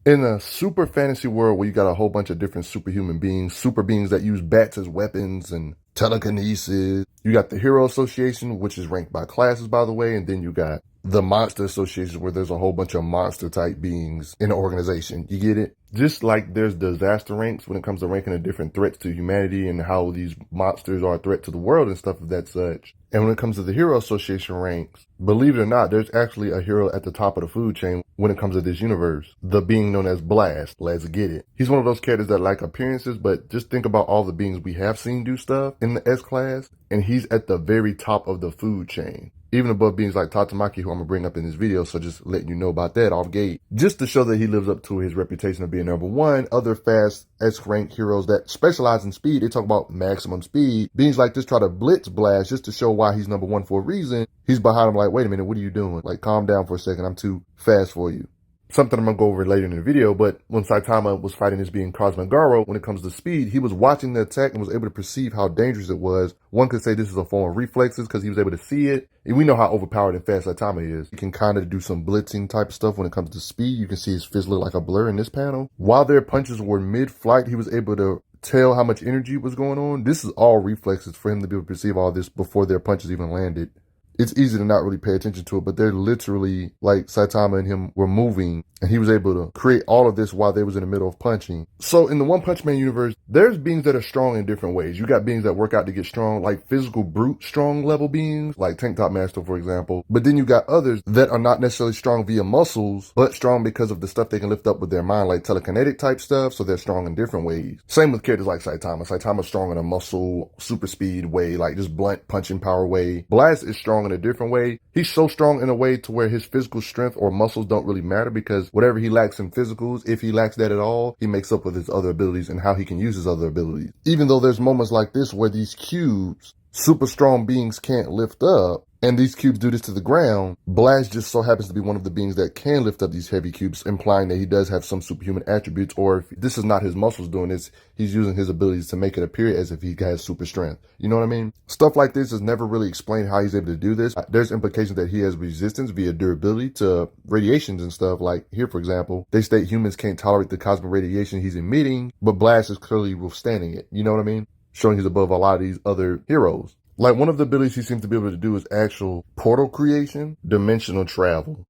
In a super fantasy world where you got a whole bunch of different superhuman beings, super beings that use bats as weapons and telekinesis, you got the Hero Association, which is ranked by classes, by the way, and then you got the Monster Association, where there's a whole bunch of monster type beings in the organization. You get it? Just like there's disaster ranks when it comes to ranking the different threats to humanity and how these monsters are a threat to the world and stuff of that such. And when it comes to the Hero Association ranks, believe it or not, there's actually a hero at the top of the food chain when it comes to this universe. The being known as Blast. Let's get it. He's one of those characters that like appearances, but just think about all the beings we have seen do stuff in the S class, and he's at the very top of the food chain. Even above beings like Tatsumaki, who I'm going to bring up in this video, so just letting you know about that off gate. Just to show that he lives up to his reputation of being number one, other fast S-rank heroes that specialize in speed, they talk about maximum speed. Beings like this try to blitz Blast just to show why he's number one for a reason. He's behind him like, wait a minute, what are you doing? Like, calm down for a second, I'm too fast for you. Something I'm going to go over later in the video, but when Saitama was fighting this being Cosmic Garo, when it comes to speed, he was watching the attack and was able to perceive how dangerous it was. One could say this is a form of reflexes because he was able to see it. And we know how overpowered and fast Saitama is. He can kind of do some blitzing type stuff when it comes to speed. You can see his fist look like a blur in this panel. While their punches were mid-flight, he was able to tell how much energy was going on. This is all reflexes for him to be able to perceive all this before their punches even landed. It's easy to not really pay attention to it, but they're literally like Saitama and him were moving, and he was able to create all of this while they was in the middle of punching. So in the One Punch Man universe, there's beings that are strong in different ways. You got beings that work out to get strong, like physical brute strong level beings, like Tank Top Master, for example. But then you got others that are not necessarily strong via muscles, but strong because of the stuff they can lift up with their mind, like telekinetic type stuff, so they're strong in different ways. Same with characters like Saitama. Saitama's strong in a muscle, super speed way, like just blunt punching power way. Blast is strong in a different way. He's so strong in a way to where his physical strength or muscles don't really matter, because whatever he lacks in physicals, if he lacks that at all, he makes up with his other abilities and how he can use his other abilities. Even though there's moments like this where these cubes, super strong beings can't lift up, and these cubes do this to the ground, Blast just so happens to be one of the beings that can lift up these heavy cubes, implying that he does have some superhuman attributes, or if this is not his muscles doing this, he's using his abilities to make it appear as if he has super strength. You know what I mean? Stuff like this is never really explained how he's able to do this. There's implications that he has resistance via durability to radiations and stuff. Like here, for example, they state humans can't tolerate the cosmic radiation he's emitting, but Blast is clearly withstanding it. You know what I mean? Showing he's above a lot of these other heroes. Like one of the abilities he seems to be able to do is actual portal creation, dimensional travel.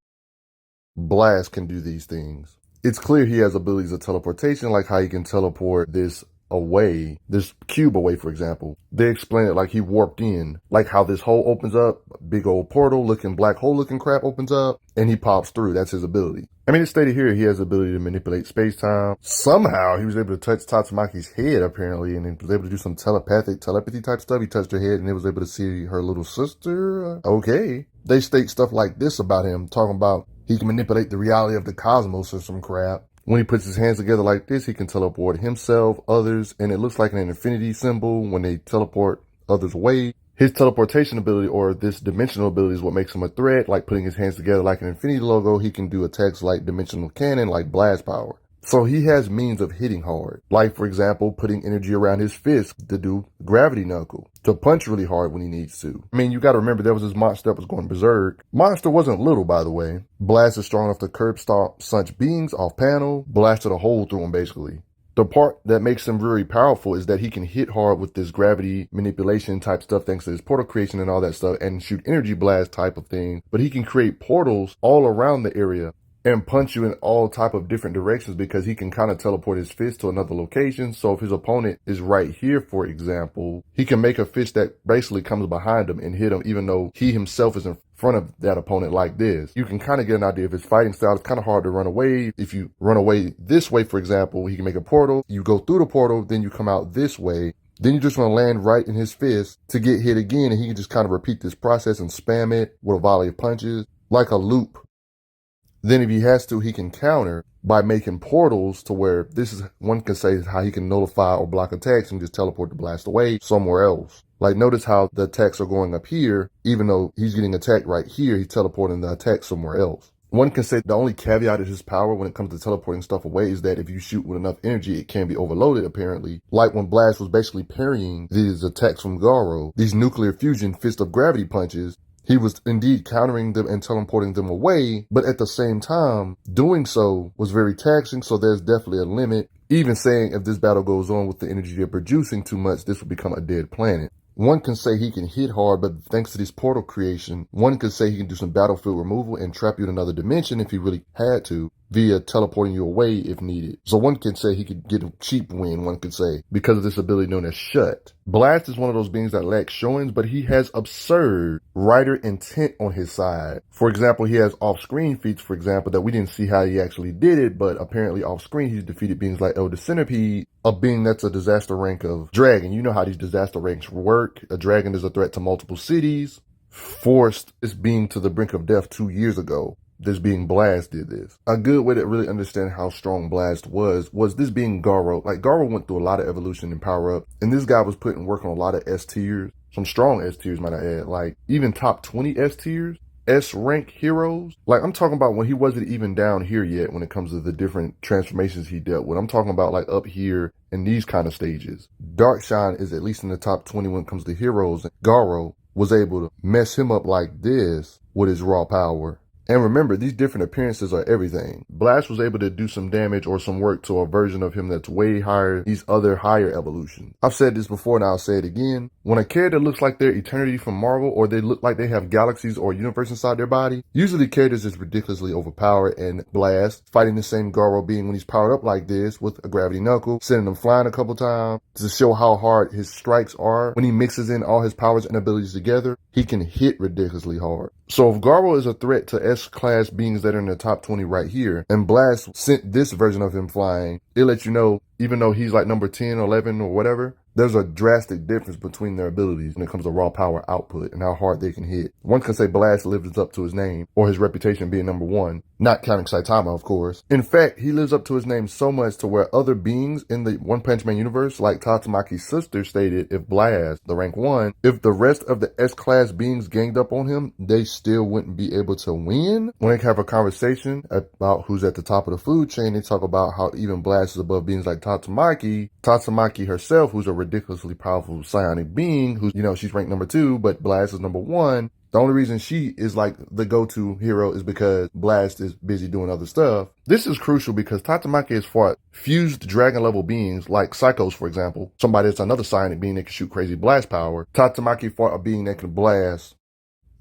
Blast can do these things. It's clear he has abilities of teleportation, like how he can teleport this away, this cube away, for example. They explain it like he warped in, like how this hole opens up, big old portal looking black hole looking crap opens up, and he pops through. That's his ability. I mean, it's stated here he has the ability to manipulate space-time. Somehow he was able to touch Tatsumaki's head, apparently, and he was able to do some telepathy type stuff. He touched her head and he was able to see her little sister. Okay. They state stuff like this about him, talking about he can manipulate the reality of the cosmos or some crap. When he puts his hands together like this, he can teleport himself, others, and it looks like an infinity symbol when they teleport others away. His teleportation ability, or this dimensional ability, is what makes him a threat, like putting his hands together like an infinity logo. He can do attacks like dimensional cannon, like blast power. So he has means of hitting hard, like, for example, putting energy around his fist to do gravity knuckle, to punch really hard when he needs to. I mean, you got to remember there was this monster that was going berserk. Monster wasn't little, by the way. Blast is strong enough to curb stomp such beings off panel, blasted a hole through him, basically. The part that makes him very powerful is that he can hit hard with this gravity manipulation type stuff thanks to his portal creation and all that stuff, and shoot energy blast type of thing. But he can create portals all around the area and punch you in all type of different directions, because he can kind of teleport his fist to another location. So if his opponent is right here, for example, he can make a fist that basically comes behind him and hit him, even though he himself is in front of that opponent like this. You can kind of get an idea of his fighting style. It's kind of hard to run away. If you run away this way, for example, he can make a portal. You go through the portal, then you come out this way. Then you just want to land right in his fist to get hit again, and he can just kind of repeat this process and spam it with a volley of punches, like a loop. Then if he has to, he can counter by making portals to where this is, one can say, how he can nullify or block attacks and just teleport the blast away somewhere else. Like, notice how the attacks are going up here, even though he's getting attacked right here, he's teleporting the attack somewhere else. One can say the only caveat of his power when it comes to teleporting stuff away is that if you shoot with enough energy, it can be overloaded, apparently. Like when Blast was basically parrying these attacks from Garo, these nuclear fusion fist of gravity punches, He was indeed countering them and teleporting them away, but at the same time, doing so was very taxing, so there's definitely a limit. Even saying if this battle goes on with the energy they're producing too much, this will become a dead planet. One can say he can hit hard, but thanks to this portal creation, one could say he can do some battlefield removal and trap you in another dimension if he really had to, via teleporting you away if needed. So one can say he could get a cheap win, one could say, because of this ability known as Shut. Blast is one of those beings that lacks showings, but he has absurd writer intent on his side. For example, he has off-screen feats, for example, that we didn't see how he actually did it, but apparently off-screen he's defeated beings like Elder Centipede, a being that's a disaster rank of dragon. You know how these disaster ranks work. A dragon is a threat to multiple cities. Forced this being to the brink of death 2 years ago. This being Blast did this. A good way to really understand how strong Blast was this being Garo. Like, Garo went through a lot of evolution and power up, and this guy was putting work on a lot of S tiers. Some strong S tiers, might I add. Like, even top 20 S tiers. S rank heroes. Like, I'm talking about when he wasn't even down here yet when it comes to the different transformations he dealt with. I'm talking about like up here in these kind of stages. Darkshine is at least in the top 20 when it comes to heroes. And Garo was able to mess him up like this with his raw power. And remember, these different appearances are everything. Blast was able to do some damage or some work to a version of him that's way higher these other higher evolutions. I've said this before and I'll say it again. When a character looks like they're Eternity from Marvel, or they look like they have galaxies or universe inside their body, usually characters is ridiculously overpowered, and Blast, fighting the same Garo being when he's powered up like this with a gravity knuckle, sending him flying a couple times to show how hard his strikes are. When he mixes in all his powers and abilities together, he can hit ridiculously hard. So if Garo is a threat to S-class beings that are in the top 20 right here, and Blast sent this version of him flying, it lets you know, even though he's like number 10, 11, or whatever, there's a drastic difference between their abilities when it comes to raw power output and how hard they can hit. One can say Blast lives up to his name, or his reputation being number 1, not counting Saitama, of course. In fact, he lives up to his name so much to where other beings in the One Punch Man universe, like Tatsumaki's sister stated, if Blast, the rank 1, if the rest of the S-class beings ganged up on him, they still wouldn't be able to win. When they have a conversation about who's at the top of the food chain, they talk about how even Blast is above beings like Tatsumaki. Tatsumaki herself, who's a ridiculously powerful psionic being, who's, you know, she's ranked number 2, but Blast is number 1. The only reason she is like the go-to hero is because Blast is busy doing other stuff. This is crucial because Tatsumaki has fought fused dragon level beings like Psychos, for example. Somebody that's another psionic being that can shoot crazy blast power. Tatsumaki fought a being that can blast,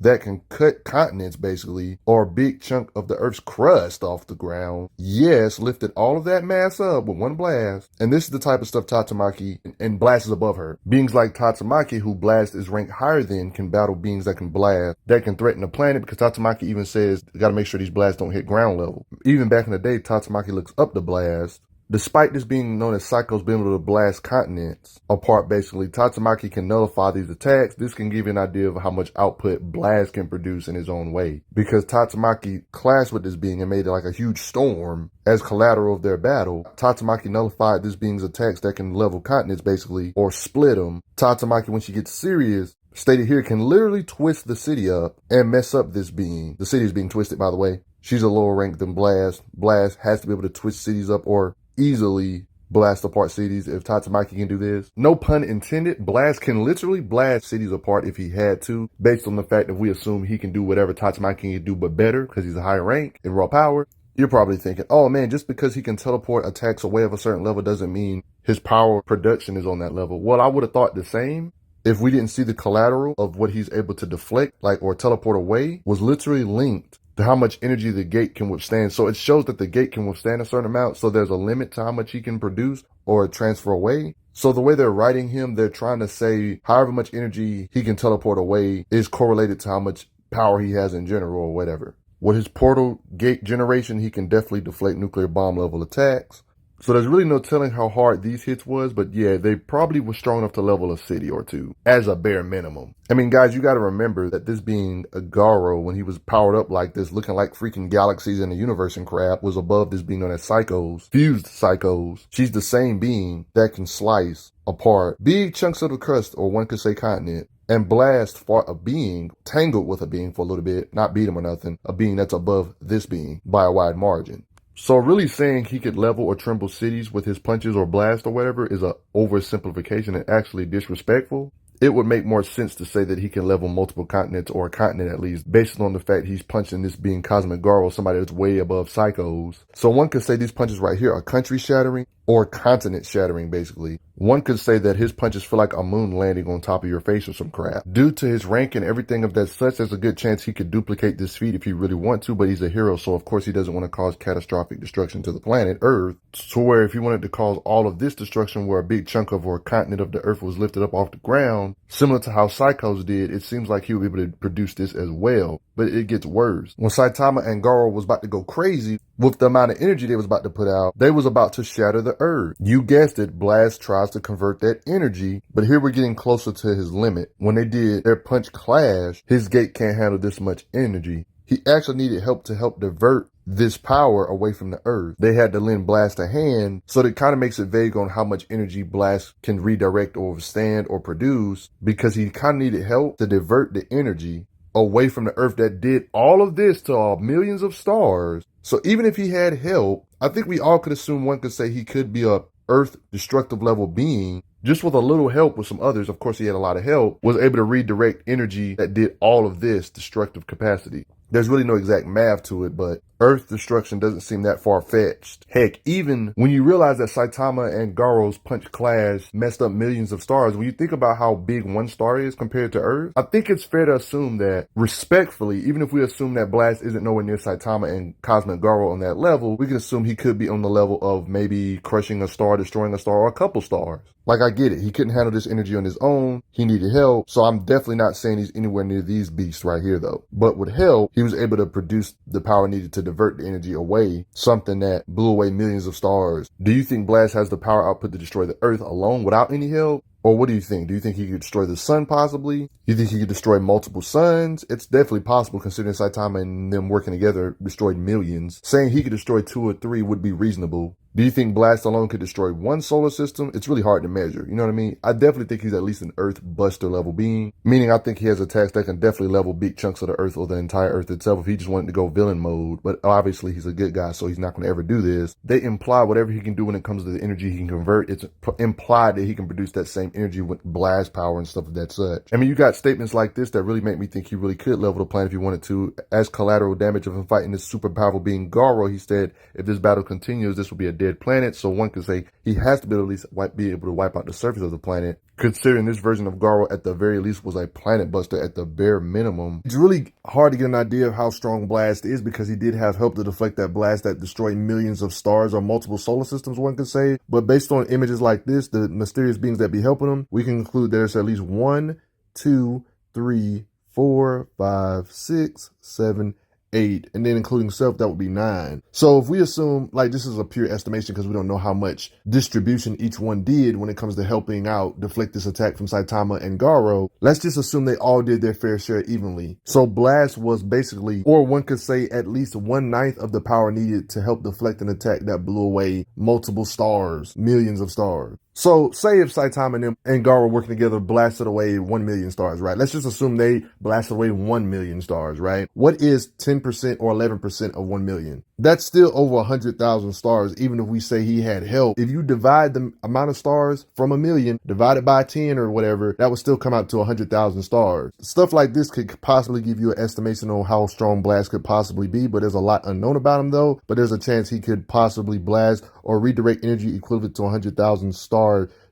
that can cut continents, basically, or a big chunk of the Earth's crust off the ground. Yes, lifted all of that mass up with one blast. And this is the type of stuff Tatsumaki and Blast is above her. Beings like Tatsumaki, who Blast is ranked higher than, can battle beings that can blast, that can threaten the planet, because Tatsumaki even says, you gotta make sure these blasts don't hit ground level. Even back in the day, Tatsumaki looks up to Blast. Despite this being known as Psychos being able to blast continents apart, basically, Tatsumaki can nullify these attacks. This can give you an idea of how much output Blast can produce in his own way. Because Tatsumaki clashed with this being and made it like a huge storm as collateral of their battle. Tatsumaki nullified this being's attacks that can level continents, basically, or split them. Tatsumaki, when she gets serious, stated here, can literally twist the city up and mess up this being. The city is being twisted, by the way. She's a lower rank than Blast. Blast has to be able to twist cities up or easily blast apart cities if Tatsumaki can do this. No pun intended, Blast can literally blast cities apart if he had to, based on the fact that we assume he can do whatever Tatsumaki can do but better because he's a higher rank in raw power. You're probably thinking, oh man, just because he can teleport attacks away of a certain level doesn't mean his power production is on that level. Well, I would have thought the same if we didn't see the collateral of what he's able to deflect, like, or teleport away, was literally linked to how much energy the gate can withstand. So it shows that the gate can withstand a certain amount, so there's a limit to how much he can produce or transfer away. So the way they're writing him, they're trying to say however much energy he can teleport away is correlated to how much power he has in general or whatever. With his portal gate generation, he can definitely deflect nuclear bomb level attacks. So there's really no telling how hard these hits was, but yeah, they probably were strong enough to level a city or two as a bare minimum. I mean, guys, you got to remember that this being a Garo, when he was powered up like this, looking like freaking galaxies in the universe and crap, was above this being known as Psychos, fused Psychos. She's the same being that can slice apart big chunks of the crust, or one could say continent. And Blast fought a being, tangled with a being for a little bit, not beat him or nothing, a being that's above this being by a wide margin. So really saying he could level or tremble cities with his punches or blast or whatever is a oversimplification and actually disrespectful. it would make more sense to say that he can level multiple continents, or a continent at least, based on the fact he's punching this being Cosmic Garo, somebody that's way above Psychos. So one could say these punches right here are country shattering or continent shattering, basically. One could say that his punches feel like a moon landing on top of your face or some crap. Due to his rank and everything of that such, there's a good chance he could duplicate this feat if he really want to, but he's a hero, so of course he doesn't want to cause catastrophic destruction to the planet Earth. To where if he wanted to cause all of this destruction where a big chunk of or continent of the Earth was lifted up off the ground, similar to how Psychos did, it seems like he would be able to produce this as well. But it gets worse. When Saitama and Garo was about to go crazy with the amount of energy they was about to put out, they was about to shatter the Earth. You guessed it, Blast tries to convert that energy, but here we're getting closer to his limit. When they did their punch clash, his gate can't handle this much energy. He actually needed help to help divert this power away from the Earth. They had to lend Blast a hand, so that kind of makes it vague on how much energy Blast can redirect or withstand or produce, because he kind of needed help to divert the energy away from the Earth that did all of this to millions of stars. So even if he had help, I think we all could assume, one could say he could be a Earth destructive level being, just with a little help with some others. Of course, he had a lot of help, was able to redirect energy that did all of this destructive capacity. There's really no exact math to it, but Earth destruction doesn't seem that far-fetched. Heck, even when you realize that Saitama and Garo's punch clash messed up millions of stars, when you think about how big one star is compared to Earth, I think it's fair to assume that, respectfully, even if we assume that Blast isn't nowhere near Saitama and Cosmic Garo on that level, we can assume he could be on the level of maybe crushing a star, destroying a star, or a couple stars. Like, I get it. He couldn't handle this energy on his own. He needed help. So I'm definitely not saying he's anywhere near these beasts right here, though. But with help, he was able to produce the power needed to divert the energy away, something that blew away millions of stars. Do you think Blast has the power output to destroy the Earth alone without any help? Or what do you think? Do you think he could destroy the sun possibly? You think he could destroy multiple suns? It's definitely possible, considering Saitama and them working together destroyed millions. Saying he could destroy 2 or 3 would be reasonable. Do you think Blast alone could destroy one solar system? It's really hard to measure. You know what I mean? I definitely think he's at least an Earth Buster level being. Meaning I think he has attacks that can definitely level big chunks of the Earth or the entire Earth itself if he just wanted to go villain mode. But obviously he's a good guy, so he's not going to ever do this. They imply whatever he can do when it comes to the energy he can convert, it's implied that he can produce that same energy with blast power and stuff of that such. I mean, you got statements like this that really make me think he really could level the planet if he wanted to. As collateral damage of him fighting this super powerful being Garo, he said, if this battle continues, this will be a dead planet. So one could say he has to be at least be able to wipe out the surface of the planet, considering this version of Garo at the very least was a planet buster at the bare minimum. It's really hard to get an idea of how strong Blast is, because he did have help to deflect that blast that destroyed millions of stars or multiple solar systems, one could say. But based on images like this, the mysterious beings that be helping him, we can conclude there's at least 1, 2, 3, 4, 5, 6, 7, 8, and then including self, that would be 9. So if we assume, like, this is a pure estimation because we don't know how much distribution each one did when it comes to helping out deflect this attack from Saitama and Garo, let's just assume they all did their fair share evenly. So Blast was basically, or one could say, at least 1/9 of the power needed to help deflect an attack that blew away multiple stars, millions of stars. So say if Saitama and Garo working together blasted away 1 million stars, right? Let's just assume they blasted away 1 million stars, right? What is 10% or 11% of 1 million? That's still over 100,000 stars, even if we say he had help. If you divide the amount of stars from 1 million, divided by 10 or whatever, that would still come out to 100,000 stars. Stuff like this could possibly give you an estimation on how strong Blast could possibly be, but there's a lot unknown about him though. But there's a chance he could possibly blast or redirect energy equivalent to 100,000 star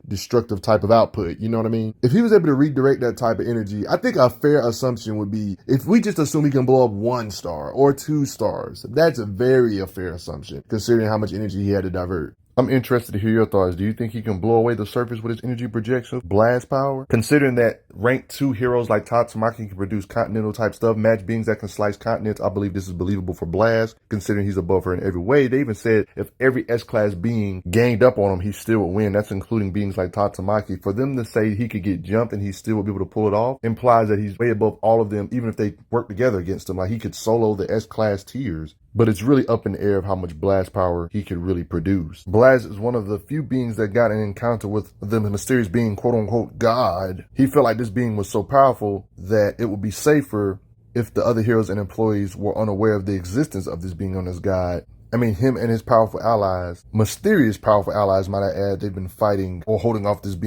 destructive type of output, you know what I mean? If he was able to redirect that type of energy, I think a fair assumption would be, if we just assume he can blow up 1 star or 2 stars, that's a very fair assumption, considering how much energy he had to divert. I'm interested to hear your thoughts. Do you think he can blow away the surface with his energy projections, blast power? Considering that rank 2 heroes like Tatsumaki can produce continental type stuff, match beings that can slice continents, I believe this is believable for Blast, considering he's above her in every way. They even said if every S-class being ganged up on him, he still would win. That's including beings like Tatsumaki. For them to say he could get jumped and he still would be able to pull it off implies that he's way above all of them, even if they work together against him. Like, he could solo the S-class tiers. But it's really up in the air of how much blast power he could really produce. Blast is one of the few beings that got an encounter with the mysterious being, quote-unquote, God. He felt like this being was so powerful that it would be safer if the other heroes and employees were unaware of the existence of this being known as God. I mean, him and his powerful allies, mysterious powerful allies, might I add, they've been fighting or holding off this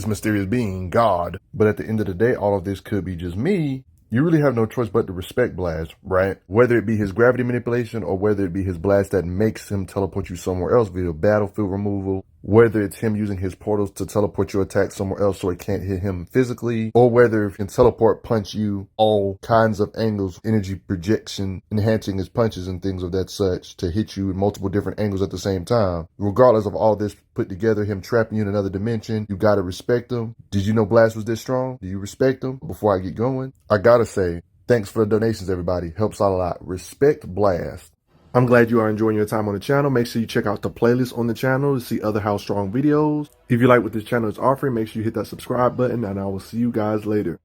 mysterious being, God. But at the end of the day, all of this could be just me. You really have no choice but to respect Blast, right? Whether it be his gravity manipulation or whether it be his blast that makes him teleport you somewhere else via battlefield removal, whether it's him using his portals to teleport your attack somewhere else so it can't hit him physically, or whether it can teleport punch you all kinds of angles, energy projection, enhancing his punches and things of that such to hit you in multiple different angles at the same time. Regardless of all this put together, him trapping you in another dimension, you gotta respect him. Did you know Blast was this strong? Do you respect him? Before I get going, I gotta say, thanks for the donations, everybody. Helps out a lot. Respect Blast. I'm glad you are enjoying your time on the channel. Make sure you check out the playlist on the channel to see other How Strong videos. If you like what this channel is offering, make sure you hit that subscribe button, and I will see you guys later.